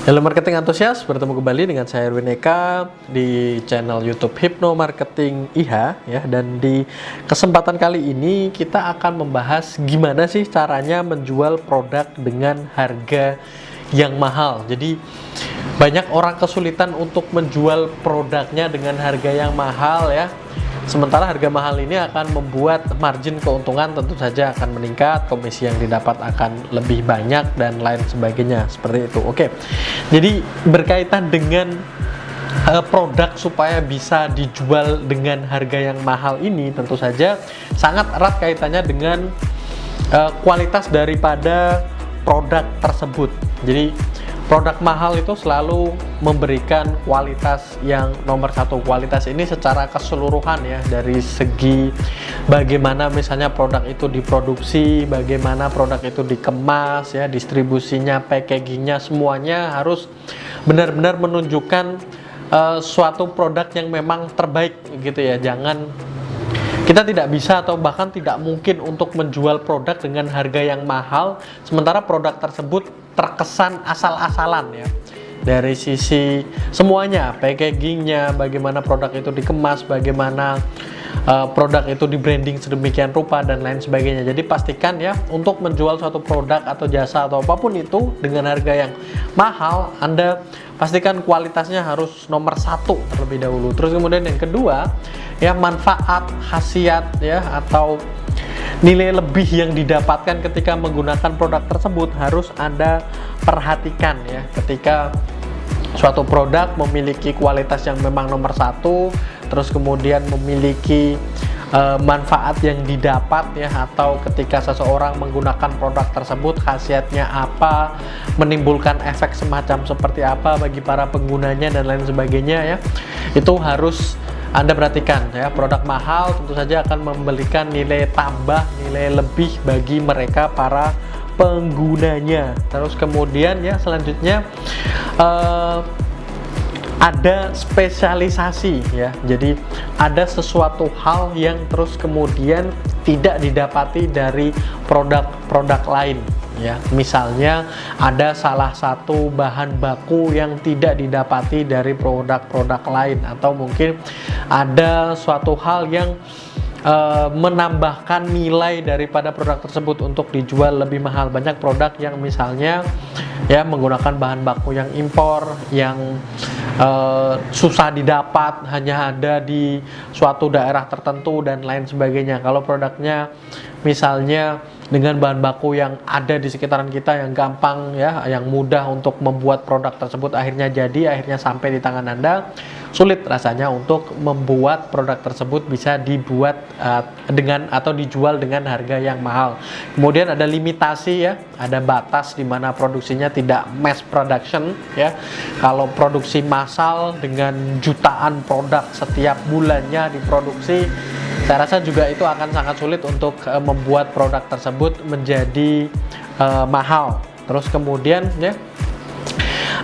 Halo marketing antusias, bertemu kembali dengan saya Erwin Eka di channel YouTube Hypno Marketing IH ya. Dan di kesempatan kali ini kita akan membahas gimana sih caranya menjual produk dengan harga yang mahal. Jadi banyak orang kesulitan untuk menjual produknya dengan harga yang mahal ya. Sementara harga mahal ini akan membuat margin keuntungan tentu saja akan meningkat, komisi yang didapat akan lebih banyak dan lain sebagainya seperti itu. Oke, jadi berkaitan dengan produk supaya bisa dijual dengan harga yang mahal ini tentu saja sangat erat kaitannya dengan kualitas daripada produk tersebut. Jadi produk mahal itu selalu memberikan kualitas yang nomor satu. Kualitas ini secara keseluruhan ya, dari segi bagaimana misalnya produk itu diproduksi, bagaimana produk itu dikemas ya, distribusinya, packagingnya, semuanya harus benar-benar menunjukkan suatu produk yang memang terbaik gitu ya. Kita tidak bisa atau bahkan tidak mungkin untuk menjual produk dengan harga yang mahal sementara produk tersebut terkesan asal-asalan ya, dari sisi semuanya, packagingnya, bagaimana produk itu dikemas, bagaimana produk itu di branding sedemikian rupa dan lain sebagainya. Jadi pastikan ya, untuk menjual suatu produk atau jasa atau apapun itu dengan harga yang mahal, Anda pastikan kualitasnya harus nomor satu terlebih dahulu. Terus kemudian yang kedua ya, manfaat, khasiat ya, atau nilai lebih yang didapatkan ketika menggunakan produk tersebut harus Anda perhatikan ya. Ketika suatu produk memiliki kualitas yang memang nomor satu, terus kemudian memiliki manfaat yang didapat ya, atau ketika seseorang menggunakan produk tersebut khasiatnya apa, menimbulkan efek semacam seperti apa bagi para penggunanya dan lain sebagainya ya, itu harus Anda perhatikan ya. Produk mahal tentu saja akan memberikan nilai tambah, nilai lebih bagi mereka para penggunanya. Terus kemudian ya, selanjutnya ada spesialisasi ya. Jadi ada sesuatu hal yang terus kemudian tidak didapati dari produk-produk lain ya. Misalnya ada salah satu bahan baku yang tidak didapati dari produk-produk lain, atau mungkin ada suatu hal yang menambahkan nilai daripada produk tersebut untuk dijual lebih mahal. Banyak produk yang misalnya ya menggunakan bahan baku yang impor, yang susah didapat, hanya ada di suatu daerah tertentu dan lain sebagainya. Kalau produknya misalnya dengan bahan baku yang ada di sekitaran kita, yang gampang ya, yang mudah untuk membuat produk tersebut akhirnya jadi, akhirnya sampai di tangan Anda, sulit rasanya untuk membuat produk tersebut bisa dibuat dengan atau dijual dengan harga yang mahal. Kemudian ada limitasi ya, ada batas di mana produksinya tidak mass production ya. Kalau produksi massal dengan jutaan produk setiap bulannya diproduksi, saya rasa juga itu akan sangat sulit untuk membuat produk tersebut menjadi mahal. Terus kemudian ya,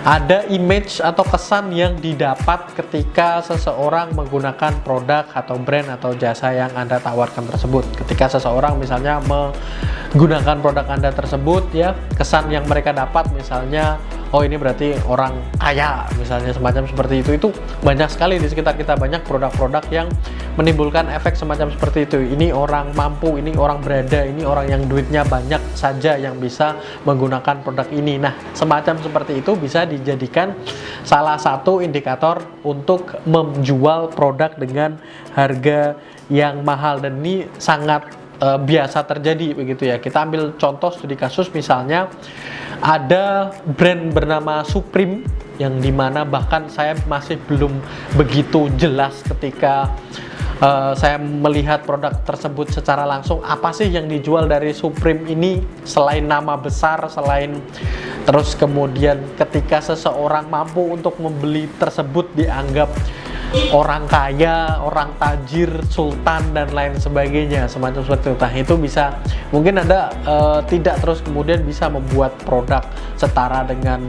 ada image atau kesan yang didapat ketika seseorang menggunakan produk atau brand atau jasa yang Anda tawarkan tersebut. Ketika seseorang misalnya menggunakan produk Anda tersebut ya, kesan yang mereka dapat misalnya, oh ini berarti orang kaya misalnya, semacam seperti itu banyak sekali di sekitar kita. Banyak produk-produk yang menimbulkan efek semacam seperti itu. Ini orang mampu, ini orang berada, ini orang yang duitnya banyak saja yang bisa menggunakan produk ini. Nah, semacam seperti itu bisa dijadikan salah satu indikator untuk menjual produk dengan harga yang mahal, dan ini sangat biasa terjadi begitu ya. Kita ambil contoh studi kasus, misalnya ada brand bernama Supreme, yang dimana bahkan saya masih belum begitu jelas ketika saya melihat produk tersebut secara langsung, apa sih yang dijual dari Supreme ini selain nama besar, selain terus kemudian ketika seseorang mampu untuk membeli tersebut dianggap orang kaya, orang tajir, sultan dan lain sebagainya, semacam seperti itu. Nah, itu bisa mungkin Anda tidak terus kemudian bisa membuat produk setara dengan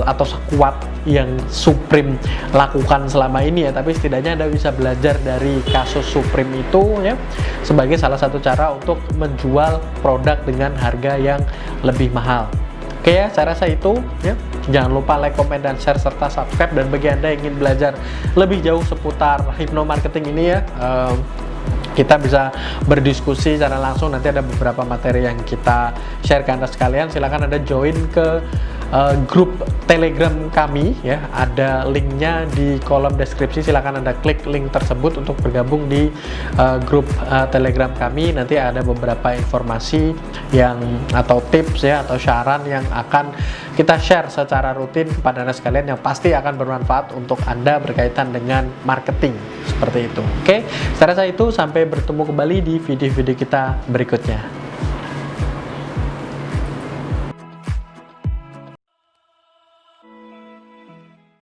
atau sekuat yang Supreme lakukan selama ini ya, tapi setidaknya Anda bisa belajar dari kasus Supreme itu ya, sebagai salah satu cara untuk menjual produk dengan harga yang lebih mahal. Oke ya, saya rasa itu ya. Jangan lupa like, komen, dan share serta subscribe. Dan bagi Anda yang ingin belajar lebih jauh seputar hypnomarketing ini ya, kita bisa berdiskusi secara langsung. Nanti ada beberapa materi yang kita share ke Anda sekalian. Silahkan Anda join ke grup Telegram kami ya, ada linknya di kolom deskripsi. Silahkan Anda klik link tersebut untuk bergabung di grup Telegram kami. Nanti ada beberapa informasi yang atau tips ya, atau saran yang akan kita share secara rutin kepada Anda sekalian, yang pasti akan bermanfaat untuk Anda berkaitan dengan marketing, seperti itu. Oke, saya rasa itu. Sampai bertemu kembali di video-video kita berikutnya.